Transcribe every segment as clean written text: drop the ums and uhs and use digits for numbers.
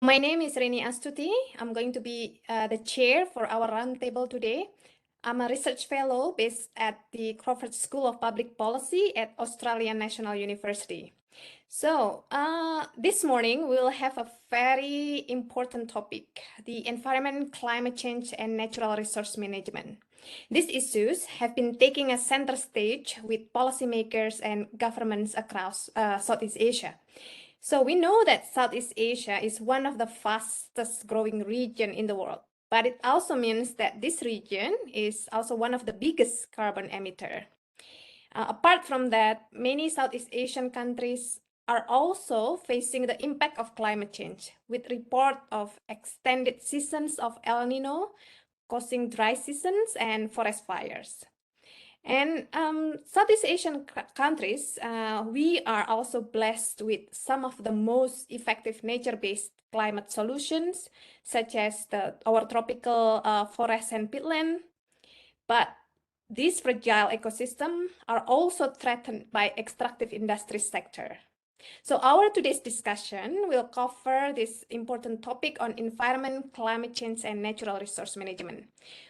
My name is Reni Astuti. I'm going to be the chair for our roundtable today. I'm a research fellow based at the Crawford School of Public Policy at Australian National University. So this morning we'll have a very important topic, the environment, climate change, and natural resource management. These issues have been taking a center stage with policymakers and governments across Southeast Asia. So we know that Southeast Asia is one of the fastest growing region in the world, but it also means that this region is also one of the biggest carbon emitter. Apart from that, many Southeast Asian countries are also facing the impact of climate change, with report of extended seasons of El Nino causing dry seasons and forest fires. And Southeast Asian countries, we are also blessed with some of the most effective nature-based climate solutions, such as our tropical forest and peatland. But these fragile ecosystems are also threatened by extractive industry sector. So our today's discussion will cover this important topic on environment, climate change, and natural resource management.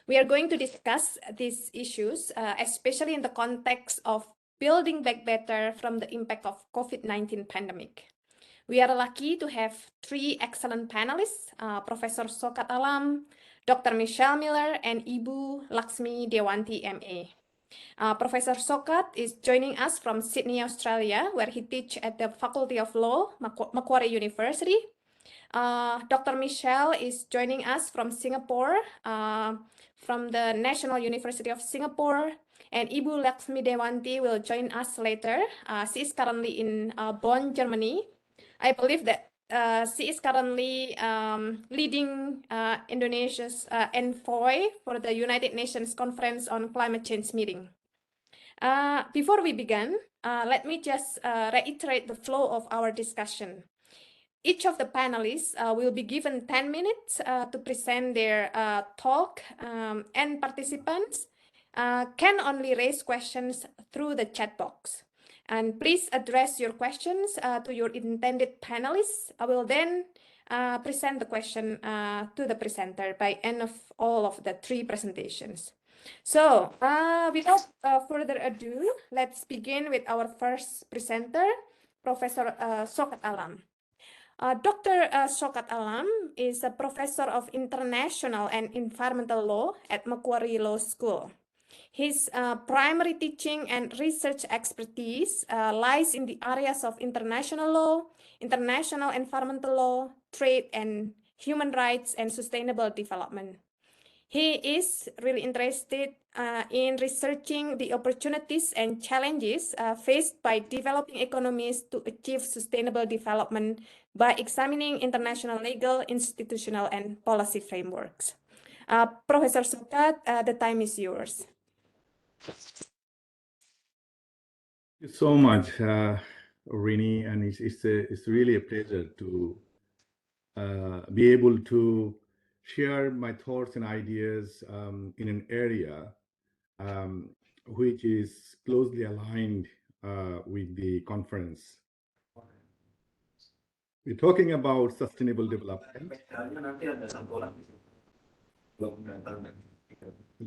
We are going to discuss these issues, especially in the context of building back better from the impact of COVID-19 pandemic. We are lucky to have three excellent panelists, Professor Sokat Alam, Dr. Michelle Miller, and Ibu Laksmi Dewanti, MA. Professor Sokat is joining us from Sydney, Australia, where he teaches at the Faculty of Law, Macquarie University. Dr. Michelle is joining us from Singapore, from the National University of Singapore. And Ibu Laksmi Dewanti will join us later. She is currently in Bonn, Germany. I believe that she is currently leading Indonesia's envoy for the United Nations Conference on Climate Change meeting. Before we begin, let me just reiterate the flow of our discussion. Each of the panelists will be given 10 minutes to present their talk, and participants can only raise questions through the chat box. And please address your questions to your intended panelists. I will then present the question to the presenter by end of all of the three presentations. So without further ado, let's begin with our first presenter, Professor Sokat Alam. Dr. Sokat Alam is a professor of international and environmental law at Macquarie Law School. His primary teaching and research expertise lies in the areas of international law, international environmental law, trade and human rights, and sustainable development. He is really interested in researching the opportunities and challenges faced by developing economies to achieve sustainable development by examining international legal, institutional, and policy frameworks. Professor Sokat, the time is yours. Thank you so much, Rini, and it's really a pleasure to be able to share my thoughts and ideas in an area which is closely aligned with the conference. We're talking about sustainable development.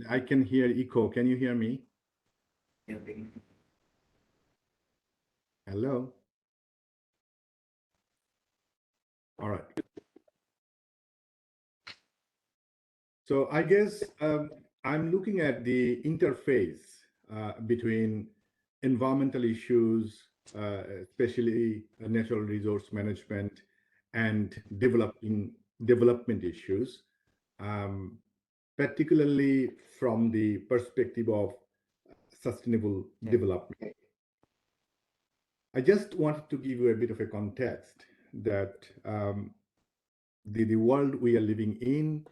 I can hear echo. Can you hear me? Hello? All right. So I guess I'm looking at the interface between environmental issues, especially natural resource management, and development issues, particularly from the perspective of sustainable development. I just wanted to give you a bit of a context that the world we are living in,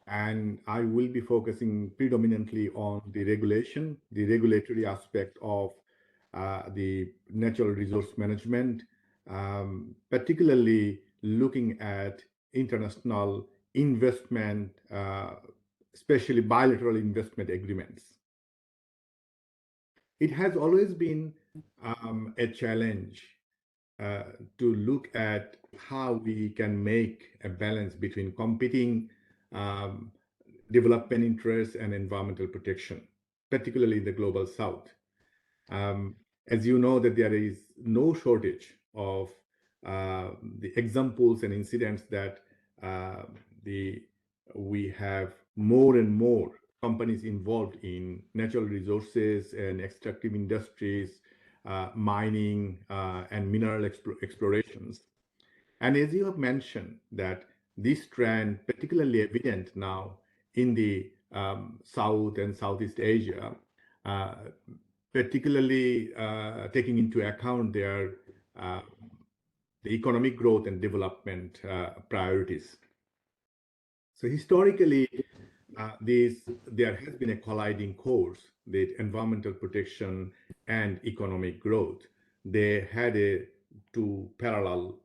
and I will be focusing predominantly on the regulatory aspect of the natural resource management, particularly looking at international investment, especially bilateral investment agreements. It has always been a challenge to look at how we can make a balance between competing um, development interests and environmental protection, particularly in the global south. Um, as you know, that there is no shortage of the examples and incidents that uh, the we have more and more companies involved in natural resources and extractive industries, mining and mineral explorations. And as you have mentioned, that this trend, particularly evident now in the South and Southeast Asia, uh, particularly taking into account their uh, the economic growth and development priorities. So historically, there has been a colliding course, the environmental protection and economic growth. They had two parallel,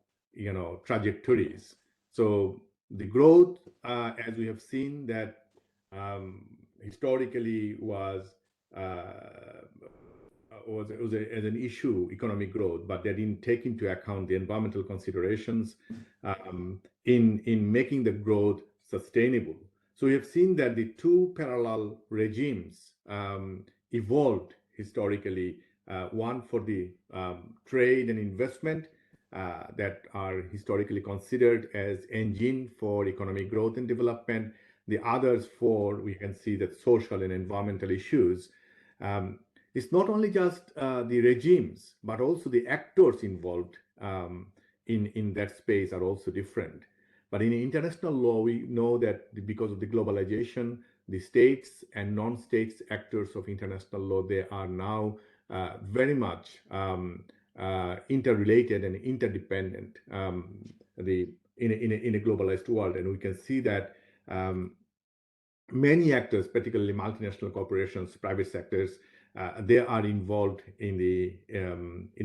trajectories. So the growth, as we have seen, that historically was as an issue, economic growth, but they didn't take into account the environmental considerations in making the growth sustainable. So we have seen that the two parallel regimes evolved historically, one for the trade and investment that are historically considered as engine for economic growth and development. The others for, we can see that social and environmental issues. It's not only just the regimes, but also the actors involved in that space are also different. But in international law, we know that because of the globalization, the states and non-states actors of international law, they are now very much interrelated and interdependent in a globalized world. And we can see that many actors, particularly multinational corporations, private sectors, they are involved in the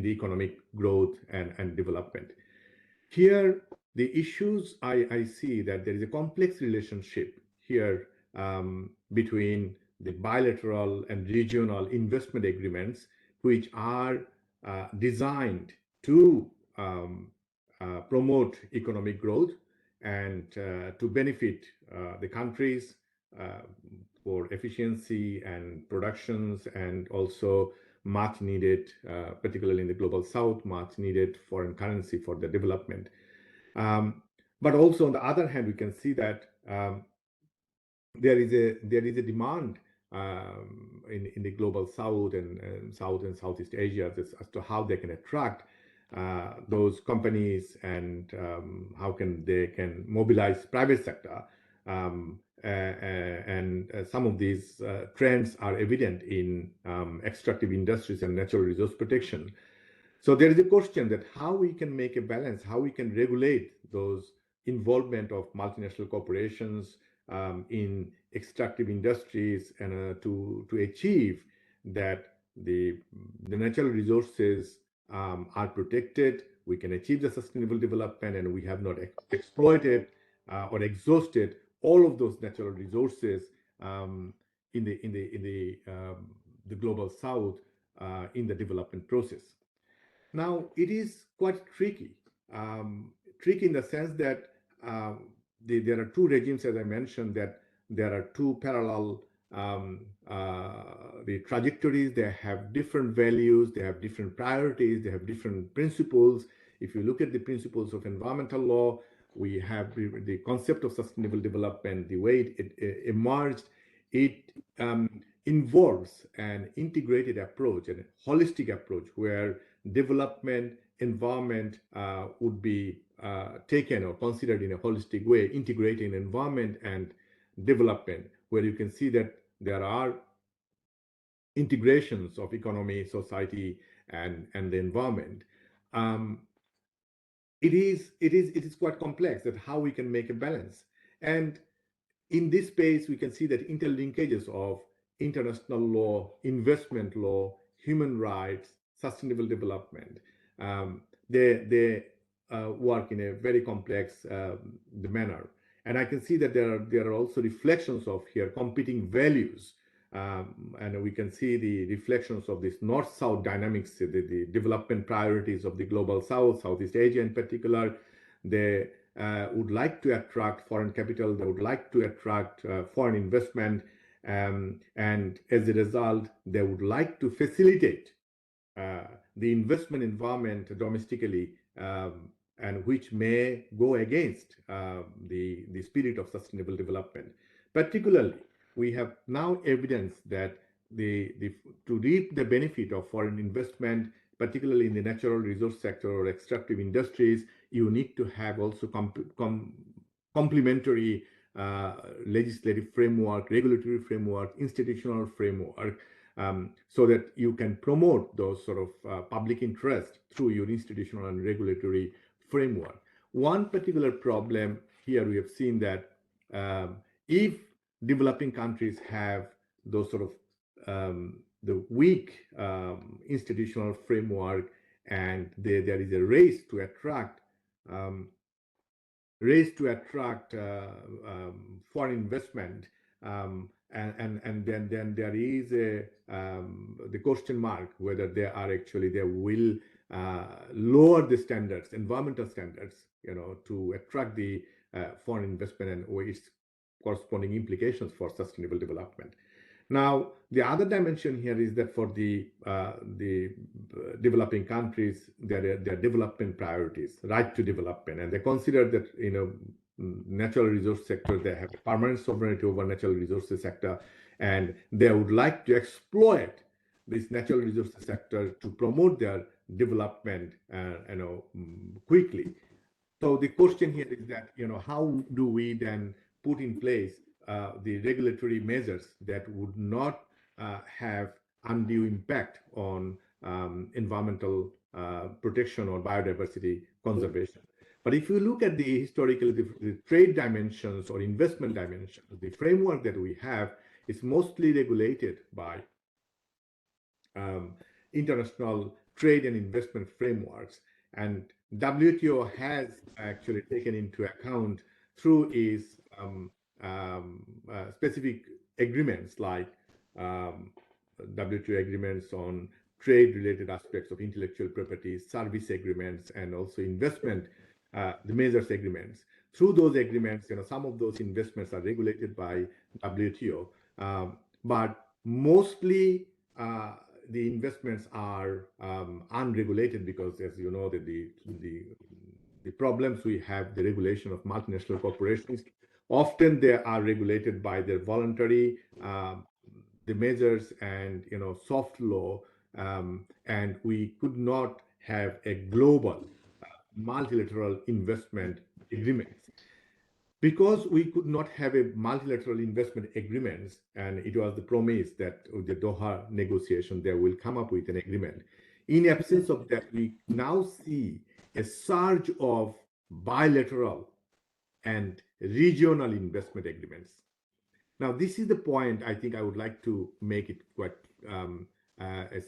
economic growth and development. Here, the issues I see that there is a complex relationship here between the bilateral and regional investment agreements, which are designed to promote economic growth and to benefit the countries for efficiency and productions, and also much needed, particularly in the global south, much needed foreign currency for the development. But also on the other hand, we can see that there is a demand in the global south and Southeast Asia as to how they can attract those companies and how they can mobilize private sector. And some of these trends are evident in extractive industries and natural resource protection. So there is a question that how we can make a balance, how we can regulate those involvement of multinational corporations in extractive industries and to achieve that the natural resources are protected, we can achieve the sustainable development, and we have not exploited or exhausted all of those natural resources in the global south in the development process. Now, it is quite tricky. Tricky in the sense that there are two regimes, as I mentioned, that there are two parallel the trajectories. They have different values, they have different priorities, they have different principles. If you look at the principles of environmental law, we have the concept of sustainable development, the way it emerged. It involves an integrated approach and a holistic approach where development, environment would be taken or considered in a holistic way, integrating environment and development, where you can see that there are integrations of economy, society, and the environment. It is quite complex that how we can make a balance. And in this space, we can see that interlinkages of international law, investment law, human rights, sustainable development, they work in a very complex manner. And I can see that there are also reflections of here competing values and we can see the reflections of this north-south dynamics, the development priorities of the global south, Southeast Asia in particular. They would like to attract foreign capital, they would like to attract foreign investment, and as a result, they would like to facilitate the investment environment domestically, and which may go against the spirit of sustainable development. Particularly, we have now evidence that to reap the benefit of foreign investment, particularly in the natural resource sector or extractive industries, you need to have also complementary legislative framework, regulatory framework, institutional framework, so that you can promote those sort of public interest through your institutional and regulatory framework. One particular problem here, we have seen that if developing countries have those sort of the weak institutional framework, and there is a race to attract foreign investment, and then there is the question mark whether they will lower the standards, environmental standards, to attract the foreign investment, and its corresponding implications for sustainable development. Now, the other dimension here is that for the developing countries, their development priorities, right to development, and they consider that natural resource sector, they have permanent sovereignty over natural resources sector, and they would like to exploit this natural resources sector to promote their development, quickly. So the question here is that, how do we then put in place the regulatory measures that would not have undue impact on environmental protection or biodiversity conservation? But if you look at the historical, the trade dimensions or investment dimensions, the framework that we have is mostly regulated by international trade and investment frameworks. And WTO has actually taken into account through its specific agreements, like WTO agreements on trade-related aspects of intellectual property, service agreements, and also investment, the measures agreements. Through those agreements, some of those investments are regulated by WTO, but mostly the investments are unregulated, because, as you know, the problems we have, the regulation of multinational corporations, often they are regulated by their voluntary the measures and soft law, and we could not have a global multilateral investment agreement. Because we could not have a multilateral investment agreements, and it was the promise that with the Doha negotiation they will come up with an agreement. In absence of that, we now see a surge of bilateral and regional investment agreements. Now, this is the point I think I would like to make it quite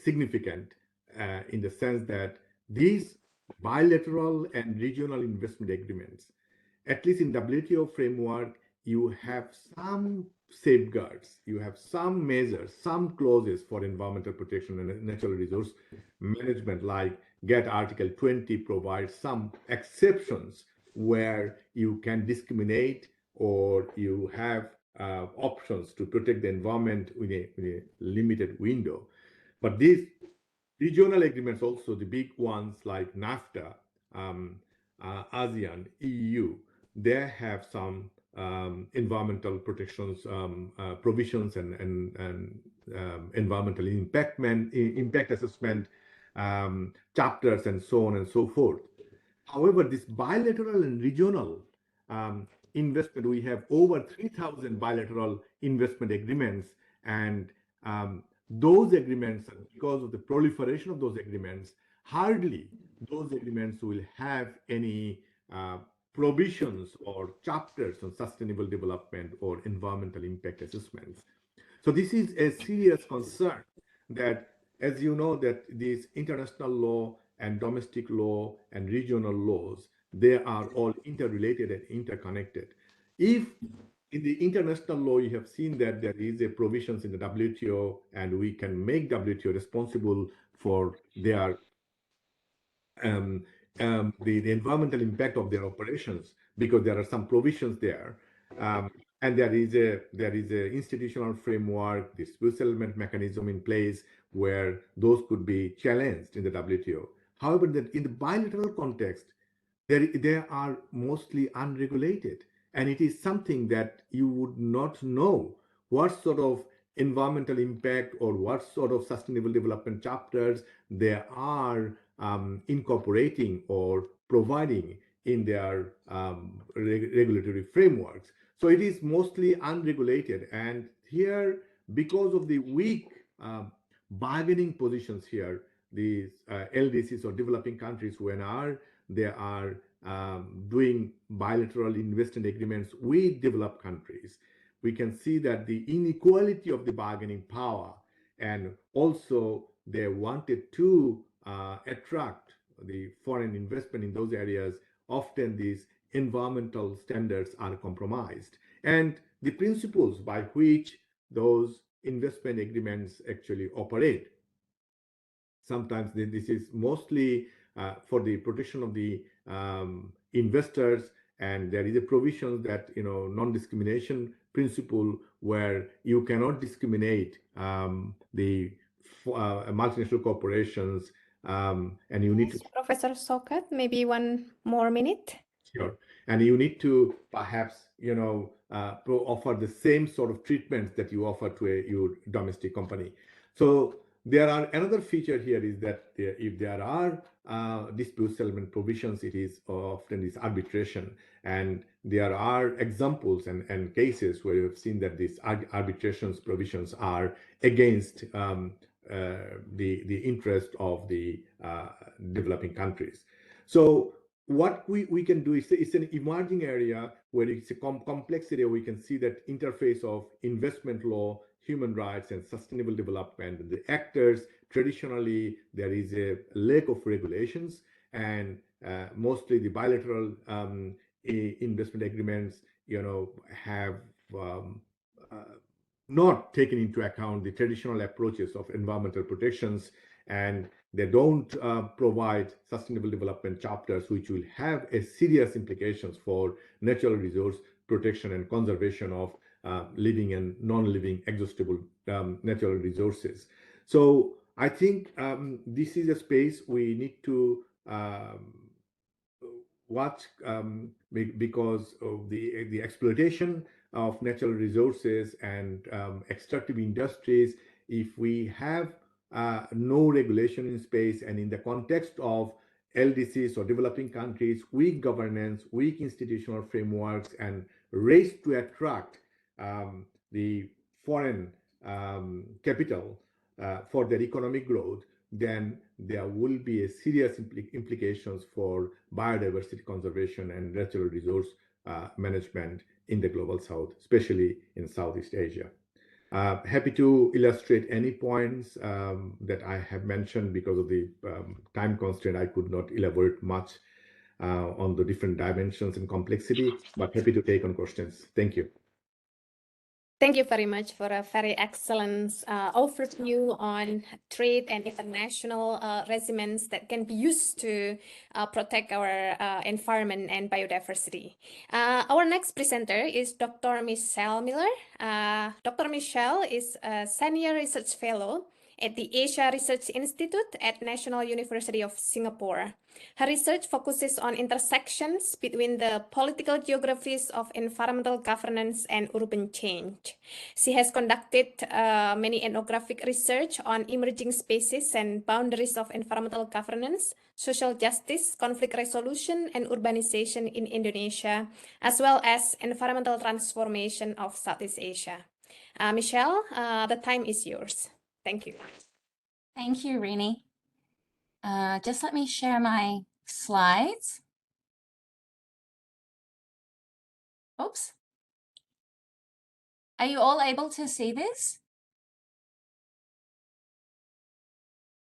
significant, in the sense that these bilateral and regional investment agreements, at least in WTO framework, you have some safeguards, you have some measures, some clauses for environmental protection and natural resource management, like GATT Article 20 provides some exceptions where you can discriminate, or you have options to protect the environment in a limited window. But these regional agreements, also the big ones like NAFTA, ASEAN, EU, they have some environmental protections provisions and environmental impact assessment chapters, and so on and so forth. However, this bilateral and regional investment, we have over 3,000 bilateral investment agreements, and those agreements, because of the proliferation of those agreements, hardly those agreements will have any provisions or chapters on sustainable development or environmental impact assessments. So this is a serious concern that, as you know, that these international law and domestic law and regional laws, they are all interrelated and interconnected. If in the international law, you have seen that there is a provisions in the WTO, and we can make WTO responsible for their the environmental impact of their operations, because there are some provisions there. And there is a institutional framework, dispute settlement mechanism in place where those could be challenged in the WTO. However, that in the bilateral context, they are mostly unregulated, and it is something that you would not know what sort of environmental impact or what sort of sustainable development chapters they are incorporating or providing in their regulatory frameworks. So it is mostly unregulated, and here, because of the weak bargaining positions here, these LDCs or developing countries, they are doing bilateral investment agreements with developed countries, we can see that the inequality of the bargaining power, and also they wanted to attract the foreign investment in those areas. Often these environmental standards are compromised, and the principles by which those investment agreements actually operate, sometimes this is mostly for the protection of the investors, and there is a provision that, non-discrimination principle, where you cannot discriminate the multinational corporations, and you need to. Professor Sokat, maybe 1 more minute. Sure. And you need to perhaps, offer the same sort of treatments that you offer to your domestic company. So there are another feature here is that if there are dispute settlement provisions, it is often is arbitration. And there are examples and cases where you've seen that these arbitrations provisions are against the interest of the developing countries. So what we can do is, it's an emerging area where it's a complex area. We can see that interface of investment law, human rights, and sustainable development. The actors, traditionally, there is a lack of regulations, and mostly the bilateral investment agreements, have not taken into account the traditional approaches of environmental protections, and they don't provide sustainable development chapters, which will have a serious implications for natural resource protection and conservation of living and non-living exhaustible natural resources. So I think this is a space we need to watch, because of the exploitation of natural resources and extractive industries. If we have no regulation in space, and in the context of LDCs or developing countries, weak governance, weak institutional frameworks, and race to attract the foreign capital for their economic growth, then there will be a serious implications for biodiversity conservation and natural resource management in the global south, especially in Southeast Asia. Happy to illustrate any points that I have mentioned. Because of the time constraint, I could not elaborate much on the different dimensions and complexity, but happy to take on questions. Thank you. Thank you very much for a very excellent overview on trade and international regimens that can be used to protect our environment and biodiversity. Our next presenter is Dr. Michelle Miller. Dr. Michelle is a Senior Research Fellow at the Asia Research Institute at National University of Singapore. Her research focuses on intersections between the political geographies of environmental governance and urban change. She has conducted many ethnographic research on emerging spaces and boundaries of environmental governance, social justice, conflict resolution, and urbanization in Indonesia, as well as environmental transformation of Southeast Asia. Michelle, the time is yours. Thank you. Thank you, Rini. Just let me share my slides. Oops. Are you all able to see this?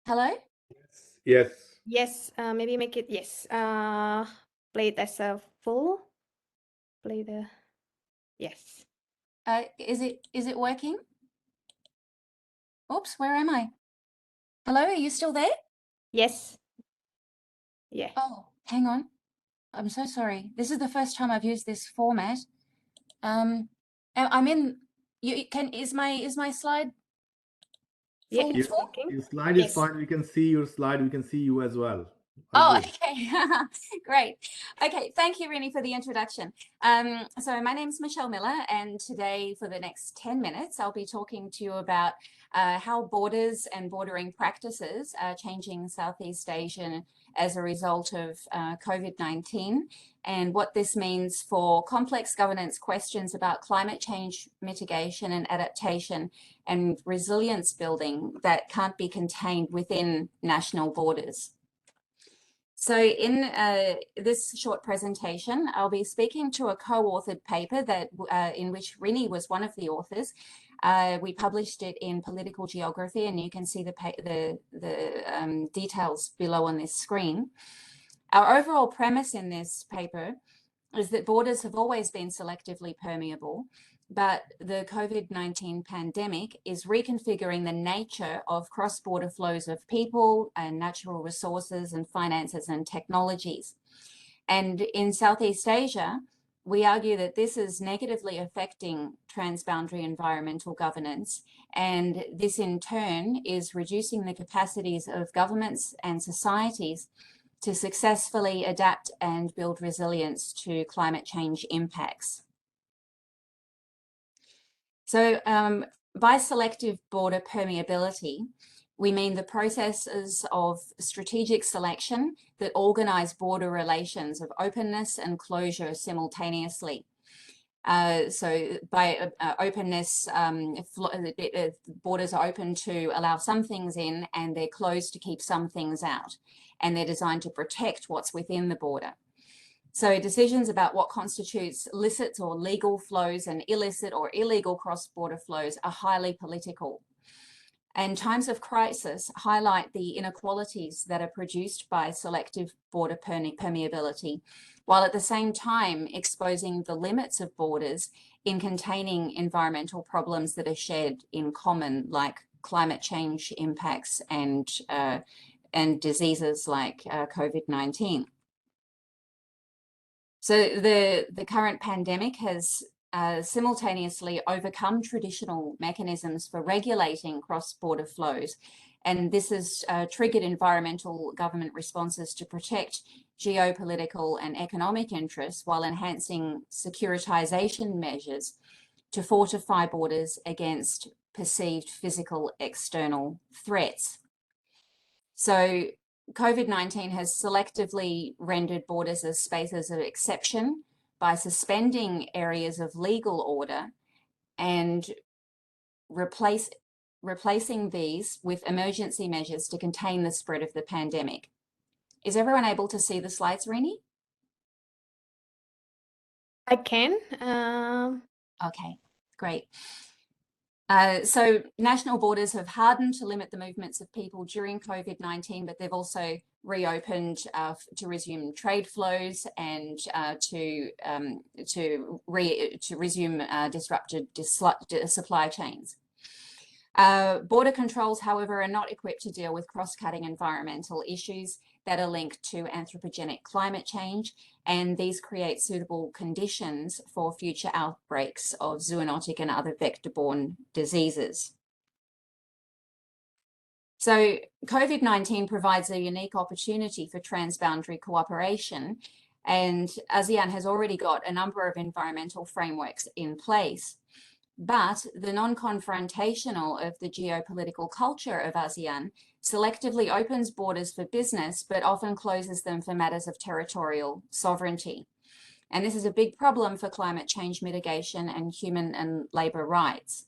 Hello? Yes. Yes, maybe make it, yes. Play it as a full. Play the, yes. Is it working? Oops, where am I? Hello, are you still there? Yes. Yeah. Oh, hang on. I'm so sorry. This is the first time I've used this format. I'm in. Is my slide Yeah, full? it's Your, working. your slide is Yes. fine. We can see your slide. We can see you as well. Oh, Good. okay. Great. Okay, thank you, Rini, for the introduction. So my name is Michelle Miller, and today for the next 10 minutes, I'll be talking to you about how borders and bordering practices are changing Southeast Asia as a result of COVID-19, and what this means for complex governance questions about climate change mitigation and adaptation and resilience building that can't be contained within national borders. So in this short presentation, I'll be speaking to a co-authored paper that in which Rini was one of the authors. We published it in Political Geography, and you can see the details below on this screen. Our overall premise in this paper is that borders have always been selectively permeable, but the COVID-19 pandemic is reconfiguring the nature of cross-border flows of people and natural resources and finances and technologies. And in Southeast Asia, we argue that this is negatively affecting transboundary environmental governance, and this in turn is reducing the capacities of governments and societies to successfully adapt and build resilience to climate change impacts. So by selective border permeability, we mean the processes of strategic selection that organize border relations of openness and closure simultaneously. So by openness, borders are open to allow some things in, and they're closed to keep some things out. And they're designed to protect what's within the border. So decisions about what constitutes licit or legal flows and illicit or illegal cross-border flows are highly political. And times of crisis highlight the inequalities that are produced by selective border permeability, while at the same time exposing the limits of borders in containing environmental problems that are shared in common, like climate change impacts and diseases like COVID-19. So the current pandemic has simultaneously overcome traditional mechanisms for regulating cross-border flows, and this has triggered environmental government responses to protect geopolitical and economic interests while enhancing securitization measures to fortify borders against perceived physical external threats. So COVID-19 has selectively rendered borders as spaces of exception by suspending areas of legal order and replacing these with emergency measures to contain the spread of the pandemic. Is everyone able to see the slides, Rini? I can. Okay, great. So national borders have hardened to limit the movements of people during COVID-19, but they've also reopened to resume trade flows and to resume disrupted supply chains. Border controls, however, are not equipped to deal with cross-cutting environmental issues that are linked to anthropogenic climate change, and these create suitable conditions for future outbreaks of zoonotic and other vector-borne diseases. So COVID-19 provides a unique opportunity for transboundary cooperation, and ASEAN has already got a number of environmental frameworks in place. But the non-confrontational of the geopolitical culture of ASEAN selectively opens borders for business, but often closes them for matters of territorial sovereignty. And this is a big problem for climate change mitigation and human and labor rights.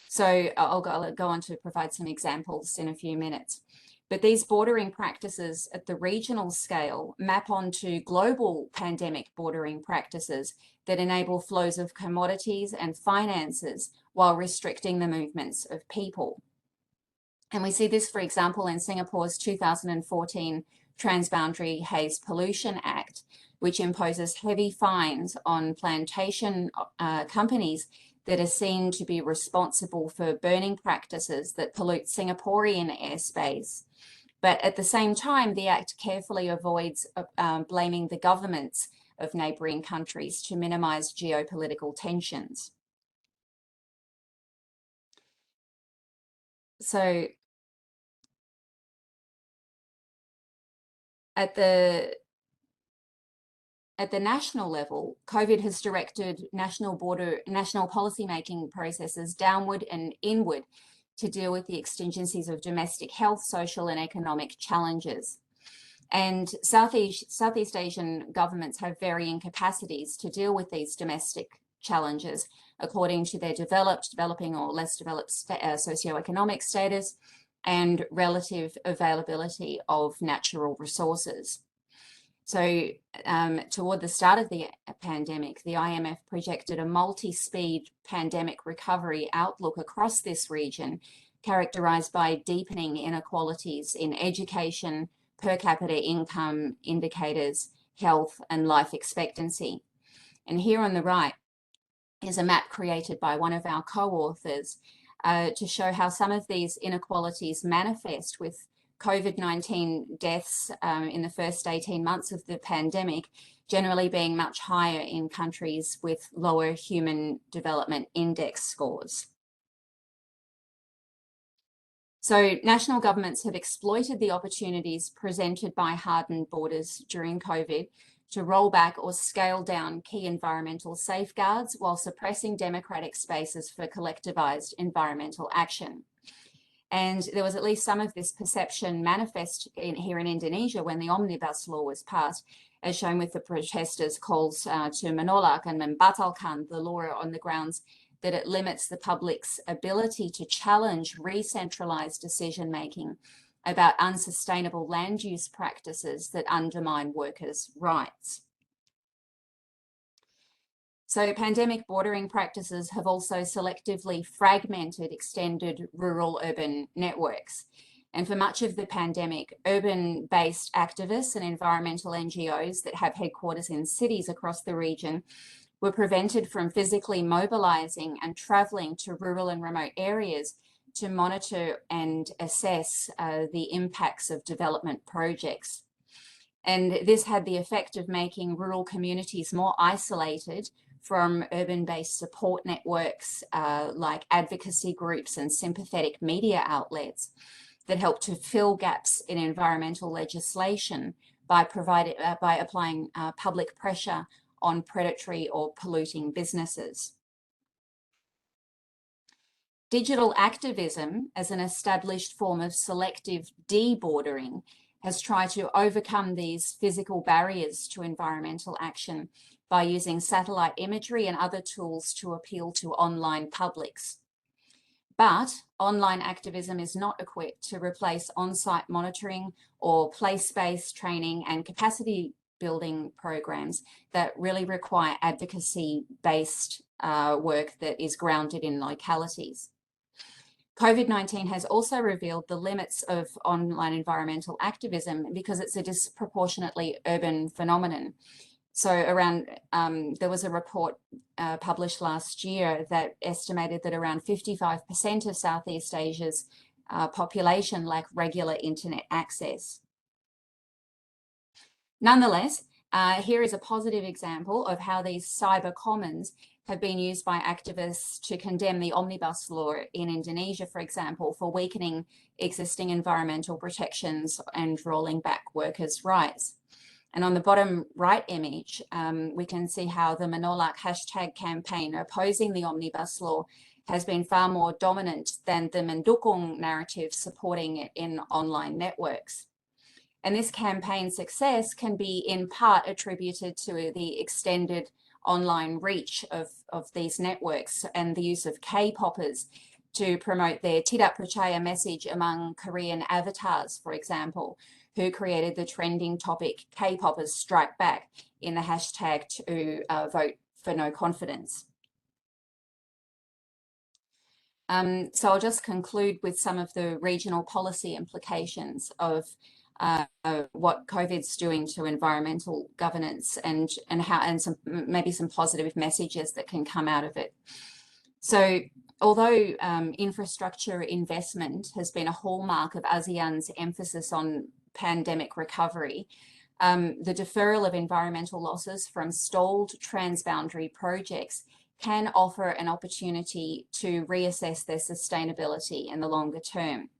So I'll go on to provide some examples in a few minutes. But these bordering practices at the regional scale map onto global pandemic bordering practices that enable flows of commodities and finances while restricting the movements of people. And we see this, for example, in Singapore's 2014 Transboundary Haze Pollution Act, which imposes heavy fines on plantation companies that are seen to be responsible for burning practices that pollute Singaporean airspace. But at the same time, the Act carefully avoids blaming the governments of neighbouring countries to minimise geopolitical tensions. So at the national level, COVID has directed national policy-making processes downward and inward to deal with the exigencies of domestic health, social and economic challenges. And Southeast Asian governments have varying capacities to deal with these domestic challenges according to their developed, developing or less developed socioeconomic status and relative availability of natural resources. So toward the start of the pandemic, the IMF projected a multi-speed pandemic recovery outlook across this region, characterized by deepening inequalities in education, per capita income indicators, health, and life expectancy. And here on the right is a map created by one of our co-authors to show how some of these inequalities manifest, with COVID-19 deaths in the first 18 months of the pandemic generally being much higher in countries with lower Human Development Index scores. So national governments have exploited the opportunities presented by hardened borders during COVID to roll back or scale down key environmental safeguards while suppressing democratic spaces for collectivized environmental action. And there was at least some of this perception manifest here in Indonesia when the Omnibus Law was passed, as shown with the protesters' calls to menolak and membatalkan the law on the grounds that it limits the public's ability to challenge re-centralized decision-making about unsustainable land use practices that undermine workers' rights. So pandemic bordering practices have also selectively fragmented extended rural-urban networks. And for much of the pandemic, urban-based activists and environmental NGOs that have headquarters in cities across the region were prevented from physically mobilizing and traveling to rural and remote areas to monitor and assess the impacts of development projects. And this had the effect of making rural communities more isolated from urban-based support networks like advocacy groups and sympathetic media outlets that help to fill gaps in environmental legislation by applying public pressure on predatory or polluting businesses. Digital activism, as an established form of selective debordering, has tried to overcome these physical barriers to environmental action by using satellite imagery and other tools to appeal to online publics. But online activism is not equipped to replace on-site monitoring or place-based training and capacity building programs that really require advocacy-based work that is grounded in localities. COVID-19 has also revealed the limits of online environmental activism because it's a disproportionately urban phenomenon. So there was a report published last year that estimated that around 55% of Southeast Asia's population lack regular internet access. Nonetheless, here is a positive example of how these cyber commons have been used by activists to condemn the Omnibus Law in Indonesia, for example, for weakening existing environmental protections and rolling back workers' rights. And on the bottom right image, we can see how the menolak hashtag campaign opposing the Omnibus Law has been far more dominant than the mendukung narrative supporting it in online networks. And this campaign's success can be in part attributed to the extended online reach of these networks and the use of K-poppers to promote their Tidak Percaya message among Korean avatars, for example, who created the trending topic K-poppers strike back in the hashtag to vote for no confidence. So I'll just conclude with some of the regional policy implications of what COVID's doing to environmental governance and maybe some positive messages that can come out of it. So although infrastructure investment has been a hallmark of ASEAN's emphasis on pandemic recovery, the deferral of environmental losses from stalled transboundary projects can offer an opportunity to reassess their sustainability in the longer term.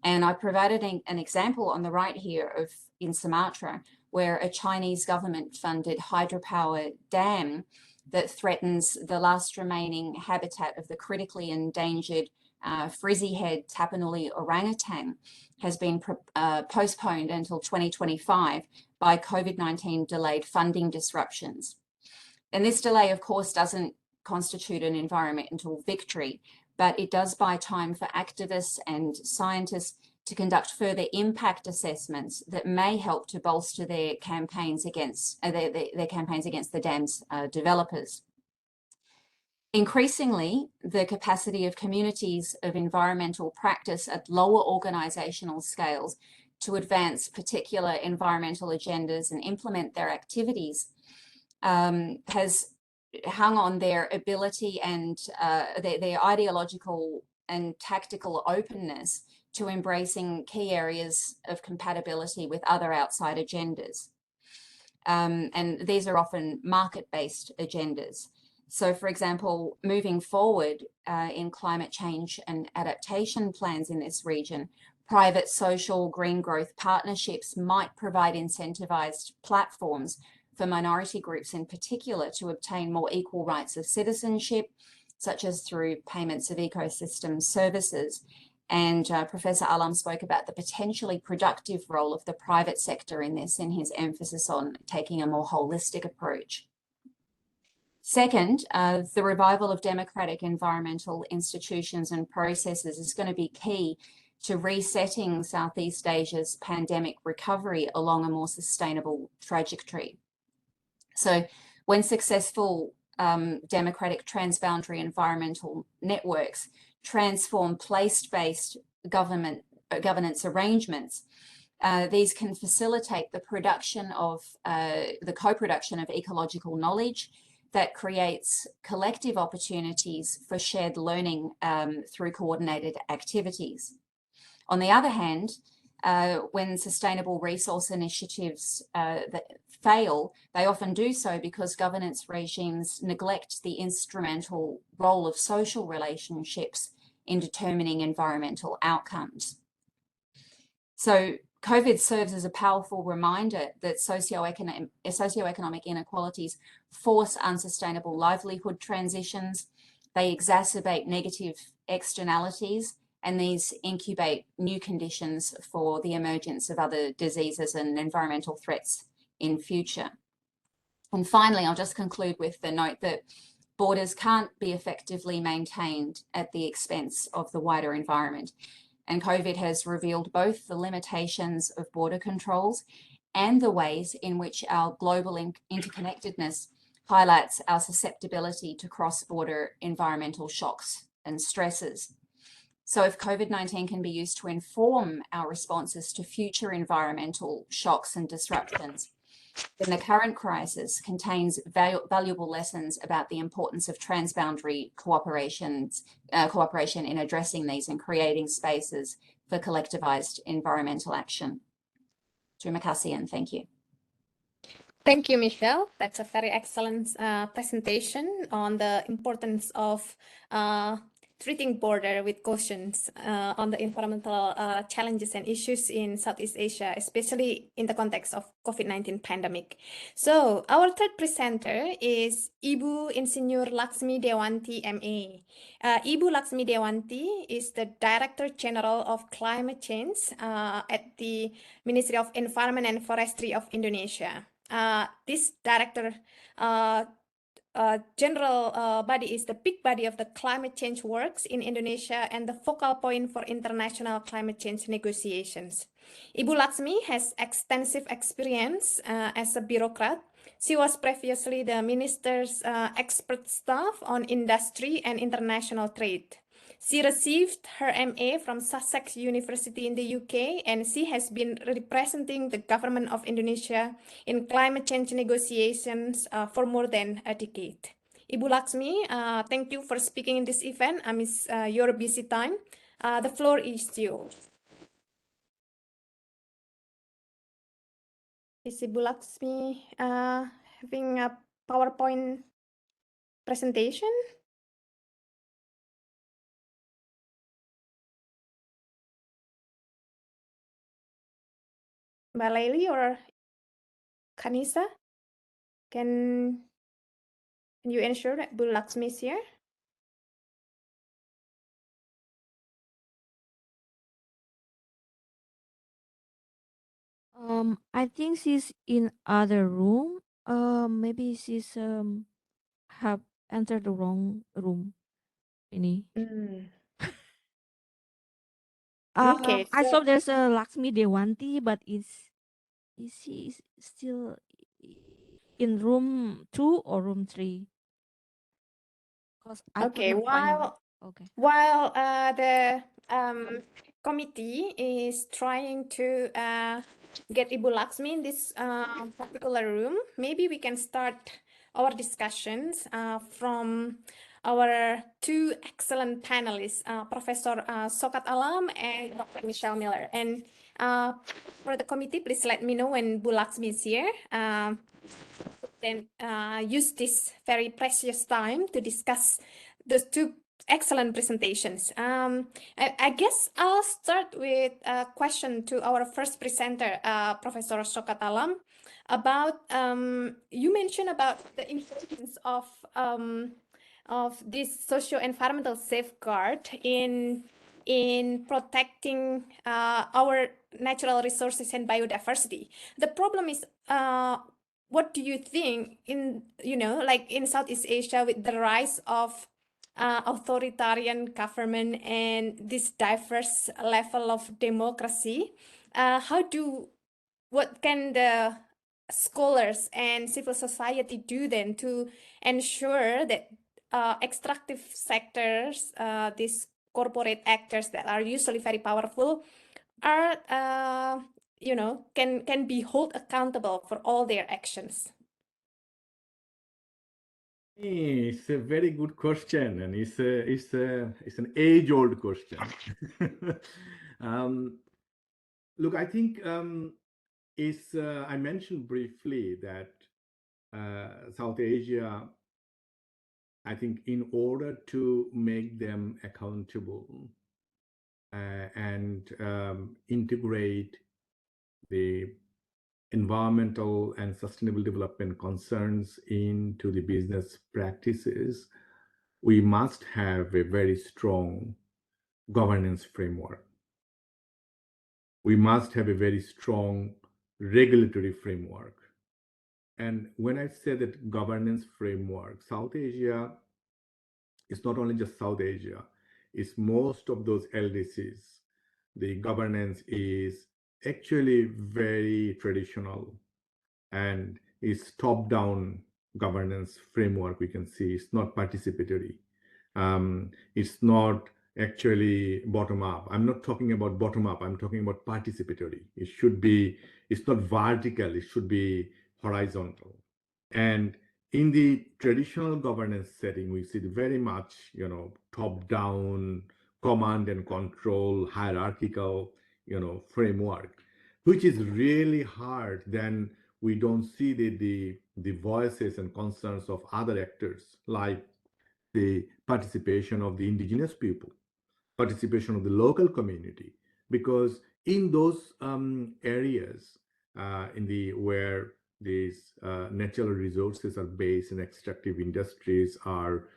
And I provided an example on the right here of in Sumatra, where a Chinese government-funded hydropower dam that threatens the last remaining habitat of the critically endangered frizzy-head Tapanuli orangutan has been postponed until 2025 by COVID-19 delayed funding disruptions. And this delay, of course, doesn't constitute an environmental victory, but it does buy time for activists and scientists to conduct further impact assessments that may help to bolster their campaigns against the dam's developers. Increasingly, the capacity of communities of environmental practice at lower organizational scales to advance particular environmental agendas and implement their activities has hung on their ability and their ideological and tactical openness to embracing key areas of compatibility with other outside agendas. And these are often market-based agendas. So, for example, moving forward in climate change and adaptation plans in this region, private social green growth partnerships might provide incentivized platforms for minority groups in particular to obtain more equal rights of citizenship, such as through payments of ecosystem services. And Professor Alam spoke about the potentially productive role of the private sector in this, in his emphasis on taking a more holistic approach. Second, the revival of democratic environmental institutions and processes is going to be key to resetting Southeast Asia's pandemic recovery along a more sustainable trajectory. So when successful democratic transboundary environmental networks transform place-based governance arrangements, these can facilitate the production of the co-production of ecological knowledge that creates collective opportunities for shared learning through coordinated activities. On the other hand, when sustainable resource initiatives that fail, they often do so because governance regimes neglect the instrumental role of social relationships in determining environmental outcomes. So COVID serves as a powerful reminder that socioeconomic inequalities force unsustainable livelihood transitions, they exacerbate negative externalities, and these incubate new conditions for the emergence of other diseases and environmental threats in future. And finally, I'll just conclude with the note that borders can't be effectively maintained at the expense of the wider environment. And COVID has revealed both the limitations of border controls and the ways in which our global interconnectedness highlights our susceptibility to cross-border environmental shocks and stresses. So if COVID-19 can be used to inform our responses to future environmental shocks and disruptions, then the current crisis contains valuable lessons about the importance of transboundary cooperation in addressing these and creating spaces for collectivized environmental action. Terima kasih and thank you. Thank you, Michelle. That's a very excellent presentation on the importance of treating border with cautions on the environmental challenges and issues in Southeast Asia, especially in the context of COVID-19 pandemic. So our third presenter is Ibu Insinyur Laksmi Dewanti, MA. Ibu Laksmi Dewanti is the Director General of Climate Change at the Ministry of Environment and Forestry of Indonesia. This Director General body is the big body of the climate change works in Indonesia and the focal point for international climate change negotiations. Ibu Laksmi has extensive experience as a bureaucrat. She was previously the minister's expert staff on industry and international trade. She received her MA from Sussex University in the UK, and she has been representing the government of Indonesia in climate change negotiations for more than a decade. Ibu Laksmi, thank you for speaking in this event amidst your busy time. The floor is yours. Is Ibu Laksmi having a PowerPoint presentation? Mbak Laili or Kanisa, can you ensure that Bu Laksmi is here? I think she's in other room. Maybe she's have entered the wrong room. Ini. Okay, I so saw there's a Laksmi Dewanti, but is she still in room 2 or room 3? Because I okay, couldn't find. Okay. while the committee is trying to get Ibu Laksmi in this particular room, maybe we can start our discussions from our two excellent panelists, Professor Sokat Alam and Dr. Michelle Miller. And for the committee, please let me know when Bu Laksmi is here. Then use this very precious time to discuss those two excellent presentations. I guess I'll start with a question to our first presenter, Professor Sokat Alam, about you mentioned about the importance of this socio-environmental safeguard in protecting our natural resources and biodiversity. The problem is, what do you think in, like in Southeast Asia with the rise of authoritarian government and this diverse level of democracy? What can the scholars and civil society do then to ensure that extractive sectors, these corporate actors that are usually very powerful, are can be held accountable for all their actions? It's a very good question, and it's an age-old question. Look, I think I mentioned briefly that South Asia, I think, in order to make them accountable and integrate the environmental and sustainable development concerns into the business practices, we must have a very strong governance framework. We must have a very strong regulatory framework. And when I say that governance framework, South Asia is not only just South Asia, it's most of those LDCs. The governance is actually very traditional and is top-down governance framework. We can see it's not participatory. It's not actually bottom-up. I'm not talking about bottom-up. I'm talking about participatory. It's not vertical. It should be horizontal. And in the traditional governance setting, we see very much, top-down command and control, hierarchical, framework, which is really hard. Then we don't see the voices and concerns of other actors, like the participation of the indigenous people, participation of the local community, because in those areas where these natural resources are based and extractive industries are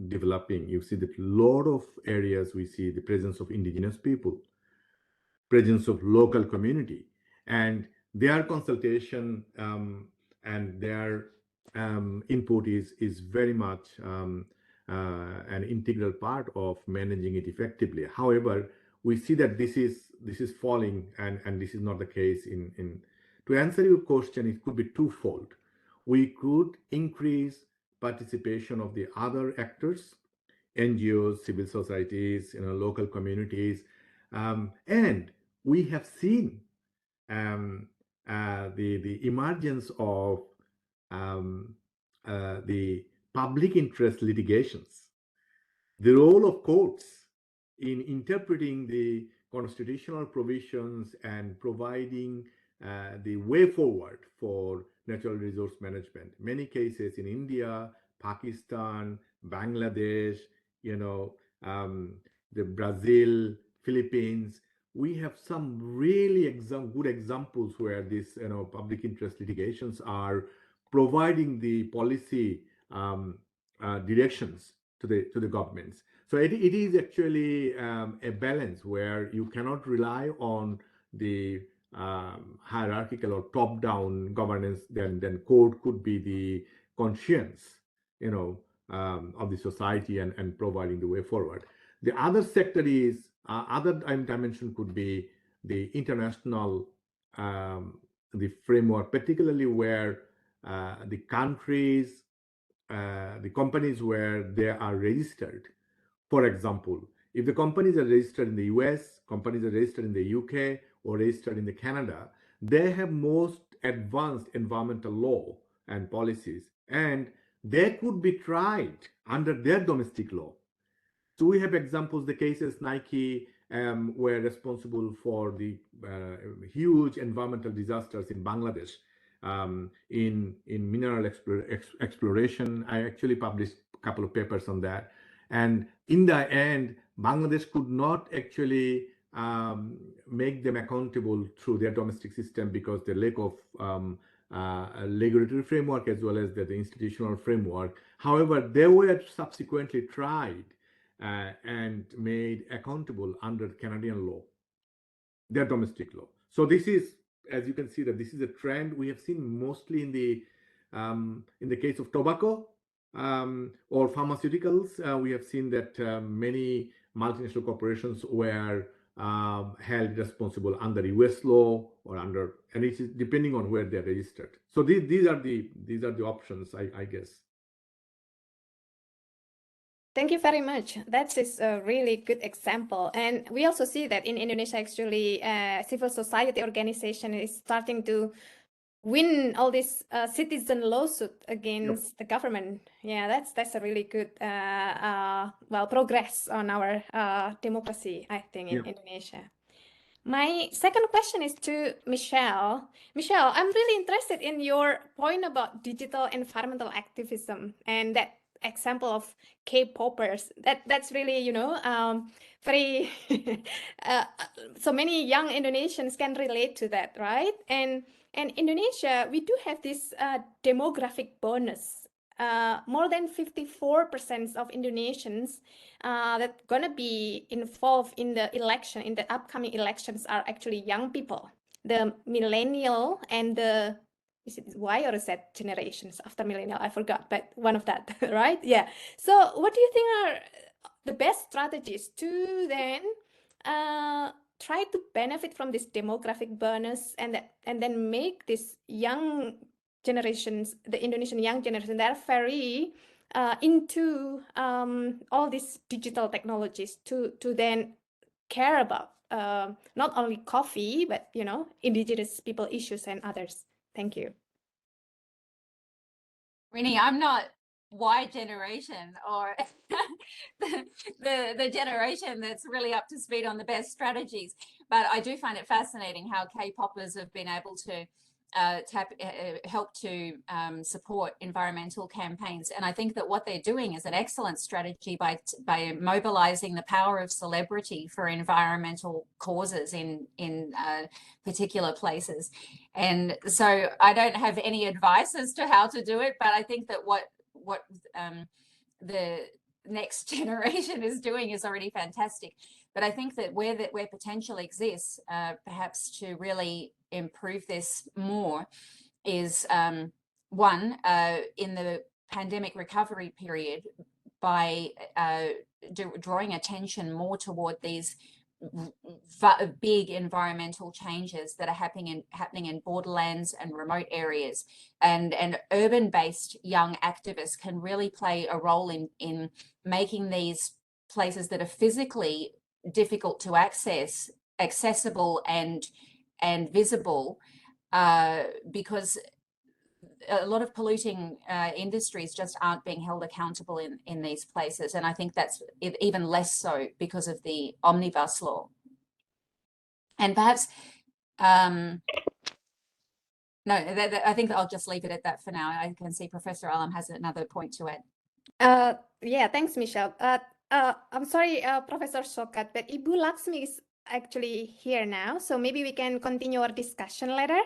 developing, you see that a lot of areas we see the presence of indigenous people, presence of local community, and their consultation and their input is very much an integral part of managing it effectively. However, we see that this is falling, and this is not the case in. To answer your question, it could be twofold. We could increase participation of the other actors, NGOs, civil societies, local communities, and we have seen the emergence of the public interest litigations, the role of courts in interpreting the constitutional provisions and providing the way forward for natural resource management. Many cases in India, Pakistan, Bangladesh, the Brazil, Philippines, we have some really good examples where these public interest litigations are providing the policy directions to the governments. So it is actually a balance where you cannot rely on the hierarchical or top-down governance. Then court could be the conscience, of the society and providing the way forward. The other sector is other dimension could be the international the framework, particularly where the countries, the companies where they are registered. For example, if the companies are registered in the US, companies are registered in the UK, or registered in the Canada, they have most advanced environmental law and policies, and they could be tried under their domestic law. So we have examples, the cases Nike were responsible for the huge environmental disasters in Bangladesh, in mineral exploration. I actually published a couple of papers on that. And in the end, Bangladesh could not actually make them accountable through their domestic system because the lack of regulatory framework as well as the institutional framework. However, they were subsequently tried and made accountable under Canadian law, their domestic law. So this is, as you can see, that this is a trend we have seen mostly in the case of tobacco or pharmaceuticals. We have seen that many multinational corporations were held responsible under US law or under, and it is depending on where they're registered. So these are the options, I guess. Thank you very much. That is a really good example. And we also see that in Indonesia, actually, civil society organization is starting to win all this citizen lawsuit against the government. Yeah, that's a really good, progress on our democracy, I think, in Indonesia. My second question is to Michelle. Michelle, I'm really interested in your point about digital environmental activism and that example of K-popers. That's really, very so many young Indonesians can relate to that, right? And Indonesia, we do have this demographic bonus. More than 54% of Indonesians that gonna be involved in the election, in the upcoming elections, are actually young people. The millennial and the, is it Y or Z generations after millennial? I forgot, but one of that, right? Yeah. So what do you think are the best strategies to then try to benefit from this demographic bonus and then make this young generations, the Indonesian young generation, they're very into all these digital technologies to then care about not only coffee, but indigenous people issues and others. Thank you. Rini, I'm not Y generation or the generation that's really up to speed on the best strategies, but I do find it fascinating how K-poppers have been able to help to support environmental campaigns. And I think that what they're doing is an excellent strategy by mobilizing the power of celebrity for environmental causes in particular places. And so I don't have any advice as to how to do it, but I think that what the next generation is doing is already fantastic. But I think that where potential exists, perhaps to really improve this more, is one, in the pandemic recovery period, by drawing attention more toward these big environmental changes that are happening in borderlands and remote areas, and urban-based young activists can really play a role in making these places that are physically difficult to access accessible and visible, because a lot of polluting industries just aren't being held accountable in these places. And I think that's even less so because of the omnibus law. And perhaps, no, I think I'll just leave it at that for now. I can see Professor Alam has another point to add. Yeah, thanks, Michelle. I'm sorry, Professor Sokat, but Ibu Laksmi is actually here now, so maybe we can continue our discussion later.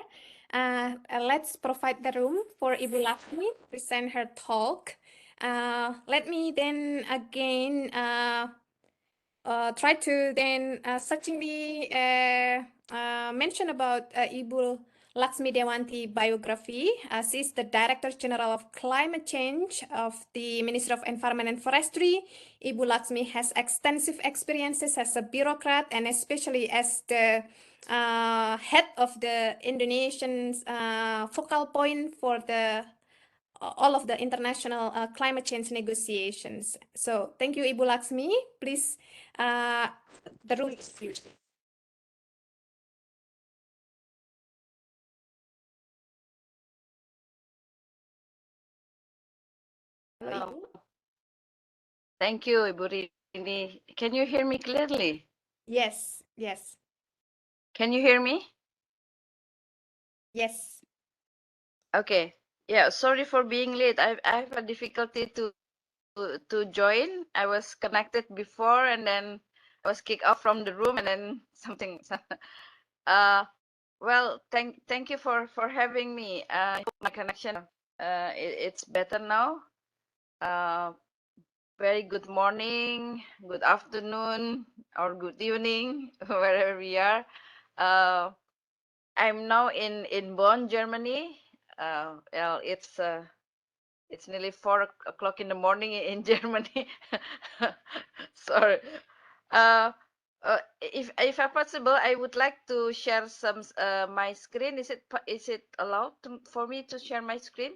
Let's provide the room for Ibu Laksmi to present her talk. Let me then again try to then searchingly mention about Ibu Laksmi Dewanti biography. She's the Director General of Climate Change of the Ministry of Environment and Forestry. Ibu Laksmi has extensive experiences as a bureaucrat and especially as the head of the Indonesian focal point for the all of the international climate change negotiations. So thank you, Ibu Laksmi. Please, the room is yours. Hello, Ibu. Thank you, Ibu Rini. Can you hear me clearly? Yes, yes, Can you hear me? yes. Okay. Yeah, sorry for being late. I have a difficulty to join. I was connected before and then I was kicked off from the room and then something. Well, thank you for having me. I hope my connection it's better now. Very good morning, good afternoon, or good evening, wherever we are. I'm now in Bonn, Germany. Well, it's nearly 4 o'clock in the morning in Germany. Sorry. If possible, I would like to share some my screen. Is it allowed for me to share my screen?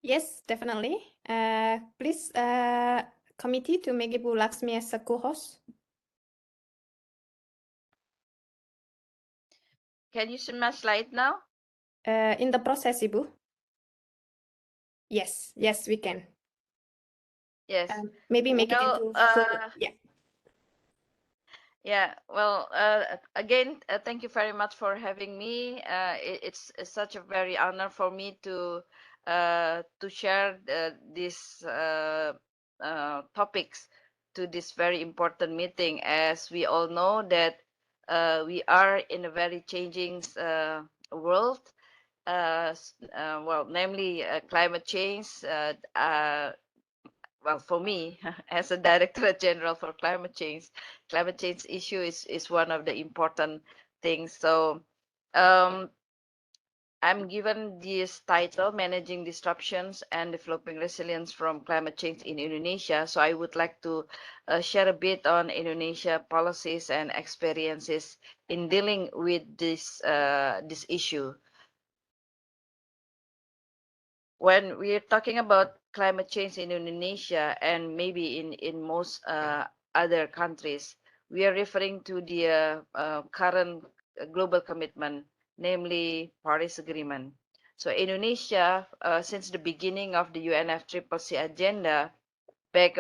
Yes, definitely. Please, committee to make Ibu Laksmi as a co-host. Can you see my slide now? In the process, Ibu. Yes, yes, we can. Yes. Maybe make it Well, into full. Yeah. Yeah, well, again, thank you very much for having me. It's such a very honor for me to share these topics to this very important meeting. As we all know that we are in a very changing world. Well, namely climate change. Well, for me, as a Director General for climate change issue is one of the important things. So I'm given this title, Managing Disruptions and Developing Resilience from Climate Change in Indonesia. So I would like to share a bit on Indonesia policies and experiences in dealing with this issue. When we're talking about climate change in Indonesia and maybe in most other countries, we are referring to the current global commitment, namely Paris Agreement. So Indonesia, since the beginning of the UNFCCC agenda back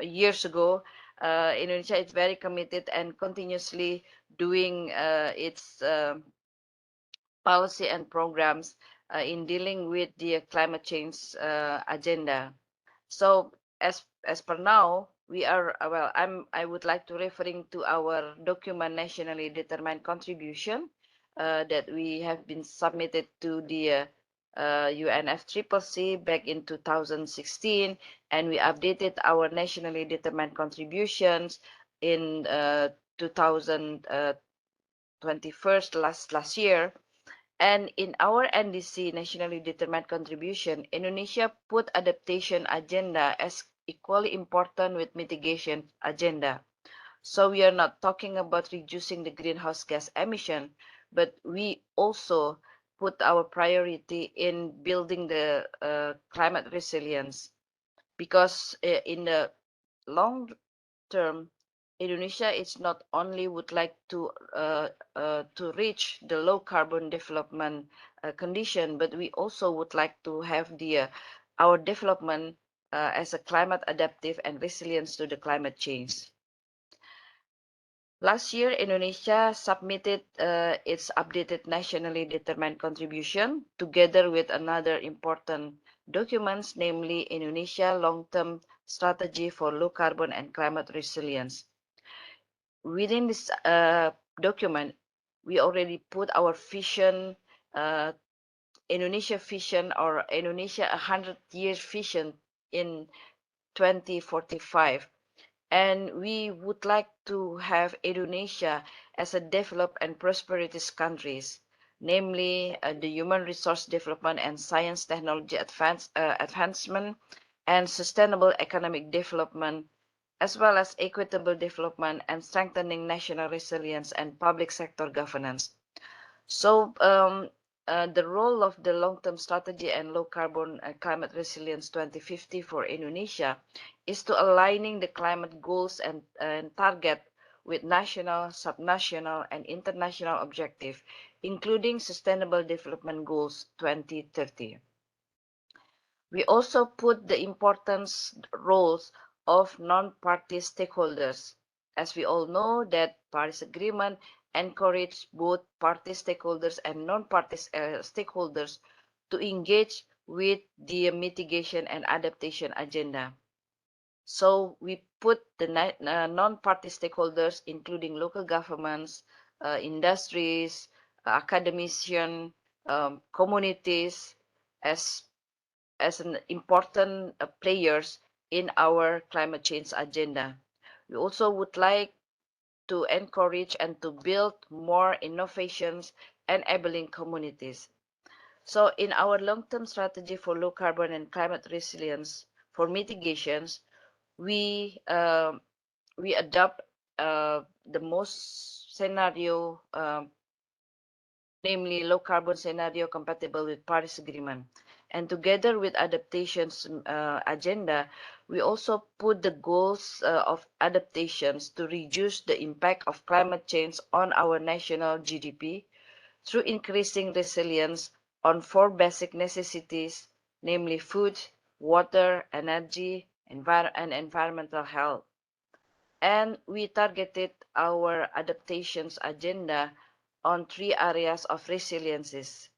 years ago, Indonesia is very committed and continuously doing its policy and programs in dealing with the climate change agenda. So as per now, we are well. I would like to referring to our document nationally determined contribution that we have been submitted to the UNFCCC back in 2016, and we updated our nationally determined contributions in 2021 last year. And in our NDC, Nationally Determined Contribution, Indonesia put adaptation agenda as equally important with mitigation agenda. So we are not talking about reducing the greenhouse gas emission, but we also put our priority in building the climate resilience. Because in the long term, Indonesia is not only would like to reach the low carbon development condition, but we also would like to have our development as a climate adaptive and resilience to the climate change. Last year, Indonesia submitted its updated nationally determined contribution together with another important documents, namely Indonesia Long-Term Strategy for Low Carbon and Climate Resilience. Within this document, we already put our vision, Indonesia vision or Indonesia 100-year vision in 2045. And we would like to have Indonesia as a developed and prosperous countries, namely the human resource development and science technology advancement and sustainable economic development, as well as equitable development and strengthening national resilience and public sector governance. So the role of the long-term strategy and low carbon climate resilience 2050 for Indonesia is to aligning the climate goals and target with national, subnational, and international objectives, including Sustainable Development Goals 2030. We also put the importance roles of non-party stakeholders. As we all know that Paris Agreement encouraged both party stakeholders and non-party stakeholders to engage with the mitigation and adaptation agenda. So we put the non-party stakeholders, including local governments, industries, academicians, communities, as an important players in our climate change agenda. We also would like to encourage and to build more innovations enabling communities. So in our long-term strategy for low carbon and climate resilience for mitigations, we adopt the most scenario, namely low carbon scenario compatible with Paris Agreement. And together with adaptations agenda, we also put the goals of adaptations to reduce the impact of climate change on our national GDP through increasing resilience on 4 basic necessities, namely food, water, energy, and environmental health. And we targeted our adaptations agenda on 3 areas of resiliences: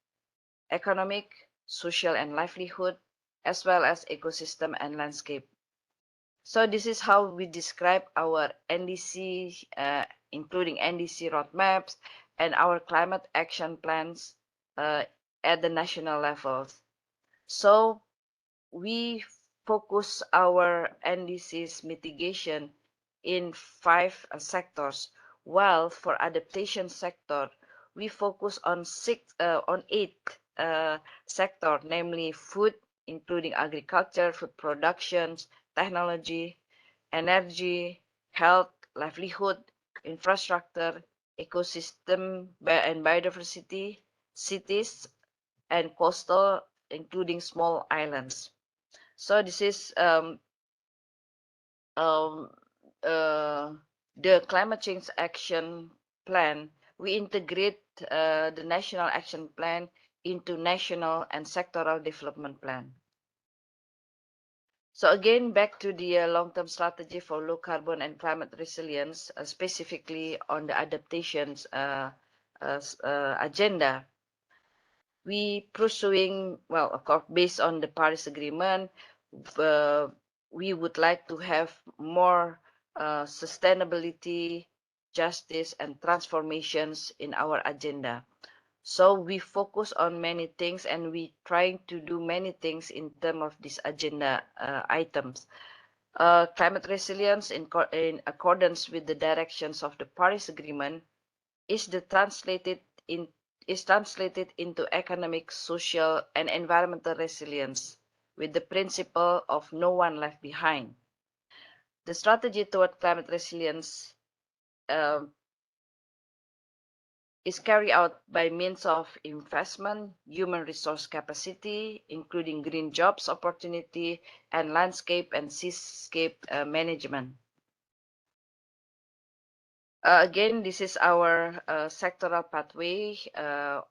economic, social, and livelihood, as well as ecosystem and landscape. So this is how we describe our NDC, including NDC roadmaps and our climate action plans at the national levels. So we focus our NDC's mitigation in 5 sectors, while for adaptation sector, we focus on 8 sector, namely food, including agriculture, food production, technology, energy, health, livelihood, infrastructure, ecosystem and biodiversity, cities, and coastal, including small islands. So this is the climate change action plan. We integrate the national action plan into national and sectoral development plan. So again, back to the long-term strategy for low carbon and climate resilience, specifically on the adaptations agenda. We pursuing, well, of course, based on the Paris Agreement, we would like to have more sustainability, justice, and transformations in our agenda. So we focus on many things, and we trying to do many things in terms of these agenda items. Climate resilience in accordance with the directions of the Paris Agreement is translated into economic, social, and environmental resilience with the principle of no one left behind. The strategy toward climate resilience is carried out by means of investment, human resource capacity, including green jobs opportunity, and landscape and seascape management. Again, this is our sectoral pathway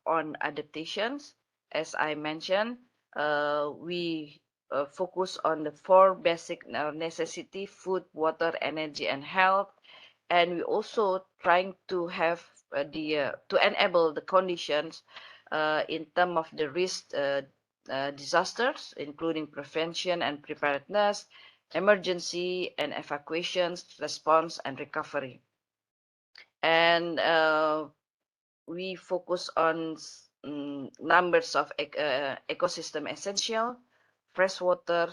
on adaptations. As I mentioned, we focus on the 4 basic necessity: food, water, energy, and health. And we also trying to have to enable the conditions in terms of the risk disasters, including prevention and preparedness, emergency and evacuations, response and recovery. And we focus on numbers of ecosystem essential, freshwater,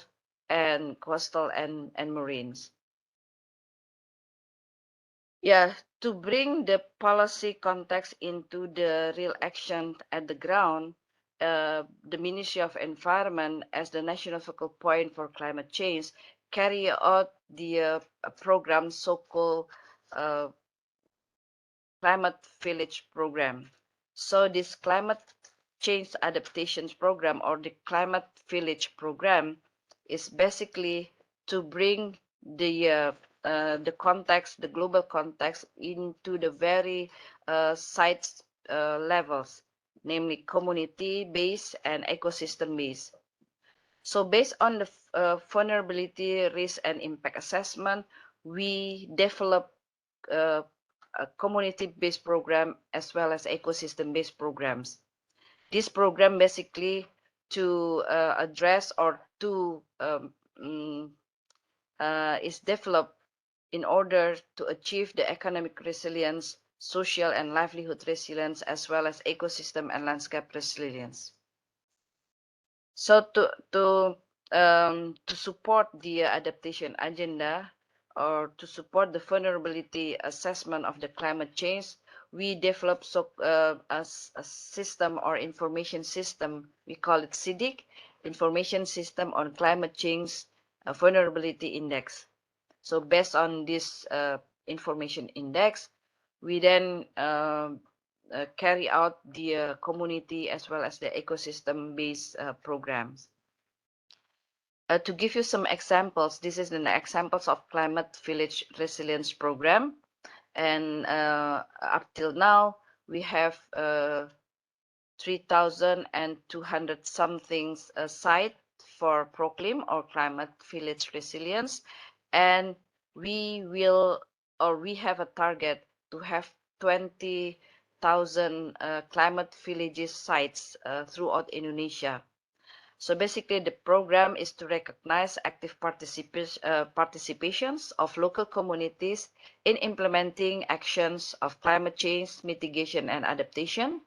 and coastal and marines. Yeah, to bring the policy context into the real action at the ground, the Ministry of Environment, as the national focal point for climate change, carry out the program so-called Climate Village Program. So this Climate Change Adaptations Program, or the Climate Village Program, is basically to bring the context, the global context, into the very site levels, namely community-based and ecosystem-based. So based on the vulnerability, risk, and impact assessment, we develop a community-based program as well as ecosystem-based programs. This program basically to address or to is developed in order to achieve the economic resilience, social and livelihood resilience, as well as ecosystem and landscape resilience. So to support the adaptation agenda, or to support the vulnerability assessment of the climate change, we developed a system or information system. We call it CIDIC, Information System on Climate Change Vulnerability Index. So based on this information index, we then carry out the community as well as the ecosystem-based programs. To give you some examples, this is an examples of Climate Village Resilience Program. And up till now, we have 3,200 something site for ProClim or Climate Village Resilience. And we have a target to have 20,000 climate villages sites throughout Indonesia. So basically, the program is to recognize active participations of local communities in implementing actions of climate change mitigation and adaptation,